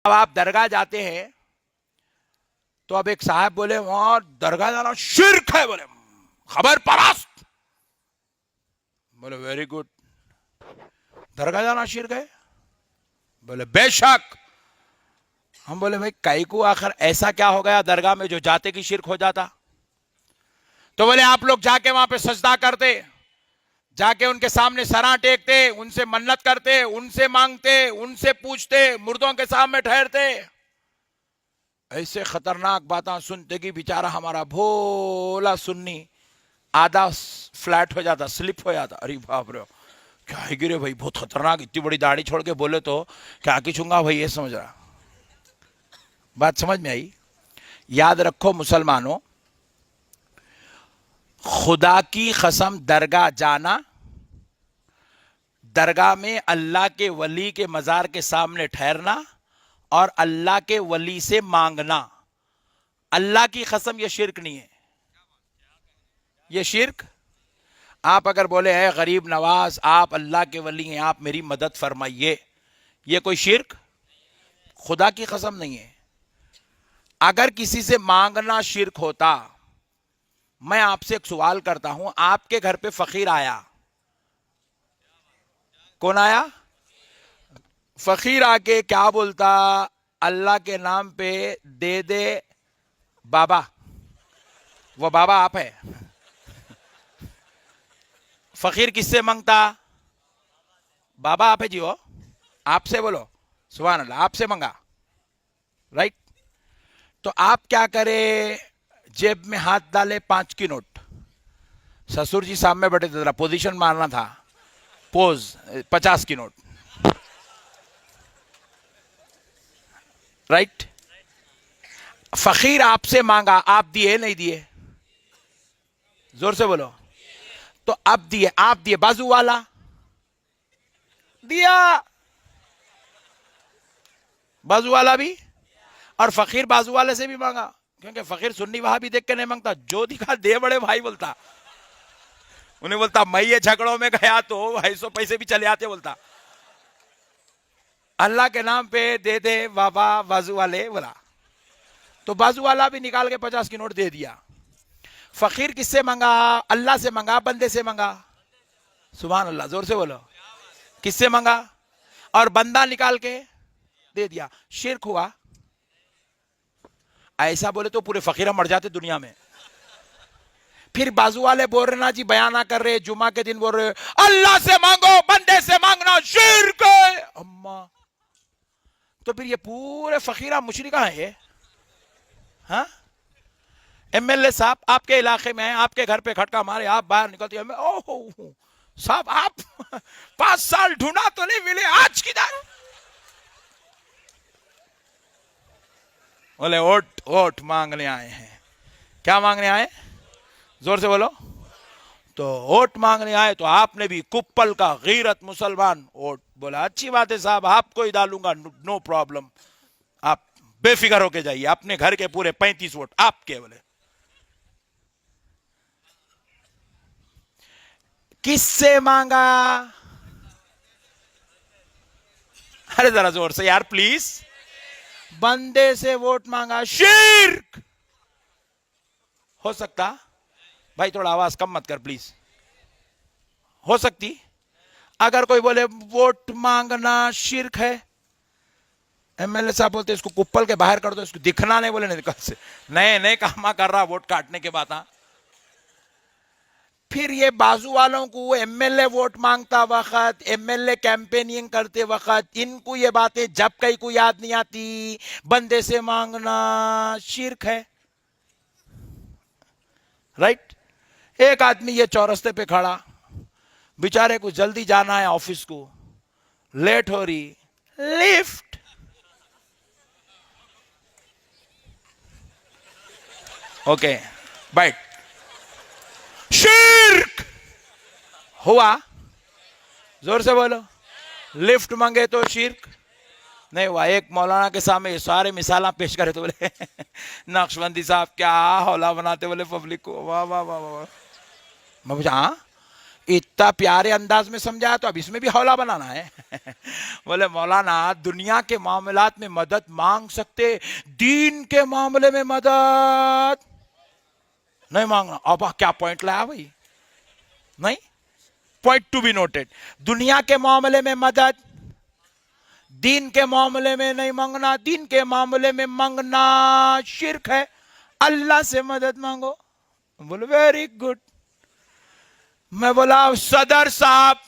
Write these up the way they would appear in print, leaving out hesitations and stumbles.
अब आप दरगाह जाते हैं तो अब एक साहब बोले वहां दरगाह जाना शिर्क है, बोले खबर परास्त। बोले वेरी गुड, दरगाह जाना शिर्क है? बोले बेशक। हम बोले भाई काई को आखिर ऐसा क्या हो गया दरगाह में जो जाते की शिर्क हो जाता? तो बोले आप लोग जाके वहां पे सजदा करते, जाके उनके सामने सरा टेकते, उनसे मन्नत करते, उनसे मांगते, उनसे पूछते, मुर्दों के सामने ठहरते। ऐसे खतरनाक बातें सुनते कि बेचारा हमारा भोला सुन्नी आधा फ्लैट हो जाता, स्लिप हो जाता। अरे बाप रे, क्या है गिरे भाई, बहुत खतरनाक, इतनी बड़ी दाढ़ी छोड़ के बोले तो क्या की चूंगा भाई, ये समझ रहा। बात समझ में आई? याद रखो मुसलमानों, खुदा की कसम दरगाह जाना, दरगाह में अल्लाह के वली के मजार के सामने ठहरना और अल्लाह के वली से मांगना, अल्लाह की कसम ये शिर्क नहीं है। ये शिर्क, आप अगर बोले है गरीब नवाज आप अल्लाह के वली हैं, आप मेरी मदद फरमाइए, ये कोई शिर्क, खुदा की कसम नहीं है। अगर किसी से मांगना शिर्क होता, मैं आपसे एक सवाल करता हूं, आपके घर पे फकीर आया, कौन आया? फकीर आके क्या बोलता? अल्लाह के नाम पे दे दे बाबा। वो बाबा आप है। फकीर किससे मांगता? बाबा आप है जी, वो आपसे बोलो सुभान अल्लाह, आपसे मांगा, राइट? तो आप क्या करे? जेब में हाथ डाले 5 की नोट, ससुर जी सामने बैठे थे, जरा पोजीशन मारना था, पोज 50 की नोट, राइट? फकीर आपसे मांगा, आप दिए नहीं दिए? जोर से बोलो। तो अब दिए, आप दिए, बाजू वाला दिया, बाजू वाला भी, और फकीर बाजू वाले से भी मांगा, क्योंकि फकीर सुन्नी वहां भी देख के नहीं मांगता, जो दिखा दे बड़े भाई बोलता। उन्हें बोलता मैं ये झगड़ों में गया तो 250 पैसे भी चले आते, बोलता अल्लाह के नाम पे दे दे बाबा, बाजू वाले बोला। तो बाजू वाला भी निकाल के 50 की नोट दे दिया। फकीर किससे मांगा? अल्लाह से मांगा, बंदे से मांगा? सुभान अल्लाह, जोर से बोलो। किससे मांगा? और बंदा निकाल के दे दिया, शिर्क हुआ? ऐसा बोले तो पूरे फकीर मर जाते दुनिया में। फिर बाजू वाले बोल रहे ना जी, बयाना कर रहे, जुमा के दिन बोल रहे अल्लाह से मांगो, बंदे से मांगना शिर्क है। अम्मा, तो फिर ये पूरे फकीरा मुशरिका है ये? हाँ, एमएलए साहब आपके इलाके में है, आपके घर पे खटका मारे, आप बाहर निकलते हैं, ओहो साहब आप 5 साल ढूंढा तो नहीं मिले, आज किधर? बोले वोट, वोट मांगने आए हैं। क्या मांगने आए? जोर से बोलो। तो वोट मांगने आए तो आपने भी कुप्पल का गैरत मुसलमान वोट बोला, अच्छी बात है साहब, आपको ही डालूंगा, नो प्रॉब्लम, आप बेफिक्र होके जाइए, अपने घर के पूरे 35 वोट आपके। बोले किससे मांगा? अरे जरा जोर से यार प्लीज। बंदे से वोट मांगा, शिर्क हो सकता? भाई थोड़ा आवाज कम मत कर प्लीज। हो सकती? अगर कोई बोले वोट मांगना शिर्क है, एमएलए साहब बोलते इसको कुप्पल के बाहर कर दो, इसको दिखना नहीं, बोले नहीं कल से नए नए काम कर रहा वोट काटने के बाद। फिर ये बाजू वालों को एमएलए वोट मांगता वक्त, एमएलए कैंपेनिंग करते वक्त, इनको ये बातें जब कहीं को याद नहीं आती, बंदे से मांगना शिर्क है, राइट? एक आदमी ये चौरस्ते पे खड़ा, बेचारे को जल्दी जाना है ऑफिस को, लेट हो रही, लिफ्ट, ओके बैठ, शिर्क हुआ? जोर से बोलो। लिफ्ट मांगे तो शिर्क नहीं हुआ? एक मौलाना के सामने सारे मिसाला पेश करे तो बोले नक्शबंदी साहब क्या हौला बनाते, बोले पब्लिक को, वाह वाह वाह वाह। मैं पूछा हाँ इतना प्यारे अंदाज में समझाया तो अब इसमें भी हौला बनाना है। बोले मौलाना दुनिया के मामलात में मदद मांग सकते, दीन के मामले में मदद नहीं मांगना। अब क्या पॉइंट लाया भाई? नहीं, पॉइंट टू बी नोटेड। दुनिया के मामले में मदद, दीन के मामले में नहीं मांगना। दीन के मामले में मांगना शिर्क है, अल्लाह से मदद मांगो। बोले वेरी गुड। मैं बोला सदर साहब,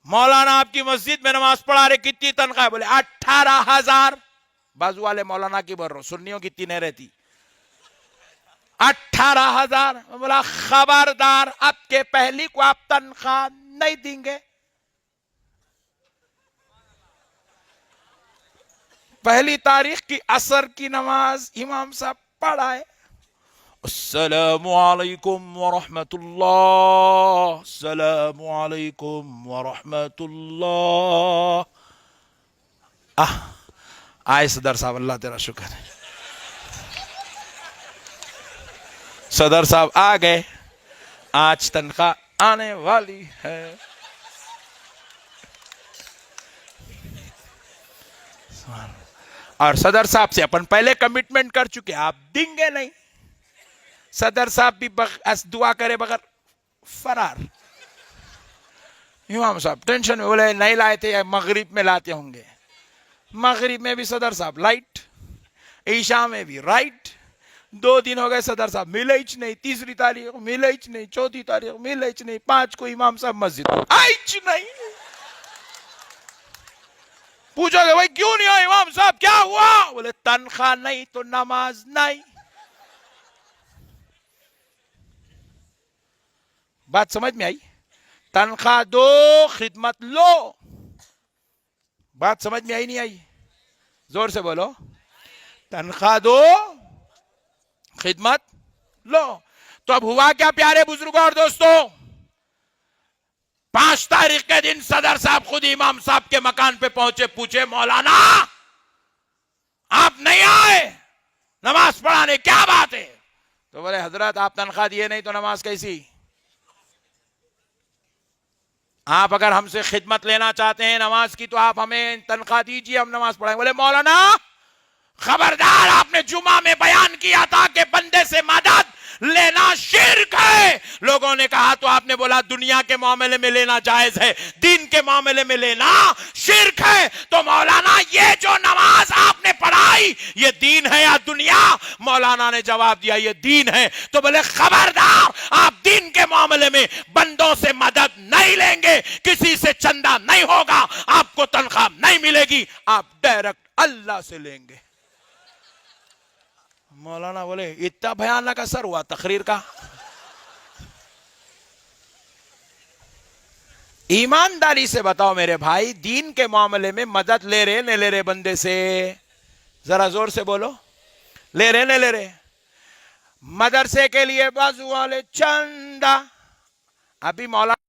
मौलाना आपकी मस्जिद में नमाज पढ़ा रहे, कितनी तनख्वाह? बोले 18,000। बाजू वाले मौलाना की बोल रहा हूं, सुन्नियों की इतनी नहीं रहती। 18,000। बोला खबरदार, आपके पहली को आप तनख्वाह नहीं देंगे। पहली तारीख की असर की नमाज इमाम साहब पढ़ाए। अस्सलामु अलैकुम वरहमतुल्लाह, अस्सलामु अलैकुम वरहमतुल्लाह। आए सदर साहब, अल्लाह तेरा शुक्र है। सदर साहब आ गए, आज तनख्वाह आने वाली है। और सदर साहब से अपन पहले कमिटमेंट कर चुके, आप देंगे नहीं। सदर साहब भी दुआ करे बगैर फरार। इमाम साहब टेंशन में, बोले नहीं लाए थे, मगरिब में लाते होंगे। मगरिब में भी सदर साहब लाइट, ईशा में भी राइट। 2 दिन हो गए सदर साहब मिले ही नहीं। 3री तारीख मिले ही नहीं, 4थी तारीख मिले ही नहीं, 5 को इमाम साहब मस्जिद आई नहीं। पूछोगे भाई क्यों नहीं आए इमाम साहब, क्या हुआ? बोले तनख्वाह नहीं तो नमाज नहीं। बात समझ में आई? तनख्वाह दो, खिदमत लो। बात समझ में आई नहीं आई? जोर से बोलो। तनख्वाह दो, खिदमत लो। तो अब हुआ क्या प्यारे बुजुर्गों और दोस्तों? 5 तारीख के दिन सदर साहब खुद इमाम साहब के मकान पे पहुंचे, पूछे मौलाना आप नहीं आए नमाज पढ़ाने, क्या बात है? तो बोले हजरत आप तनख्वाह दिए नहीं तो नमाज कैसी? आप अगर हमसे खिदमत लेना चाहते हैं नमाज की तो आप हमें तनख्वाह दीजिए, हम नमाज पढ़ाएंगे। बोले मौलाना खबरदार, आपने जुमा में बयान किया था कि बंदे से मदद लेना शिर्क है। लोगों ने कहा तो आपने बोला दुनिया के मामले में लेना जायज है, दीन के मामले में लेना शिर्क है। तो मौलाना ये जो नमाज आपने पढ़ाई ये दीन है या दुनिया? मौलाना ने जवाब दिया ये दीन है। तो बोले खबरदार, आप दीन के मामले में बंदों से मदद नहीं लेंगे, किसी से चंदा नहीं होगा, आपको तनख्वाह नहीं मिलेगी, आप डायरेक्ट अल्लाह से लेंगे। मौलाना बोले इतना भयानक असर हुआ तकरीर का। ईमानदारी से बताओ मेरे भाई, दीन के मामले में मदद ले रहे न ले रहे बंदे से? जरा जोर से बोलो, ले रहे न ले रहे? मदरसे के लिए बाजू वाले चंदा, अभी मौलाना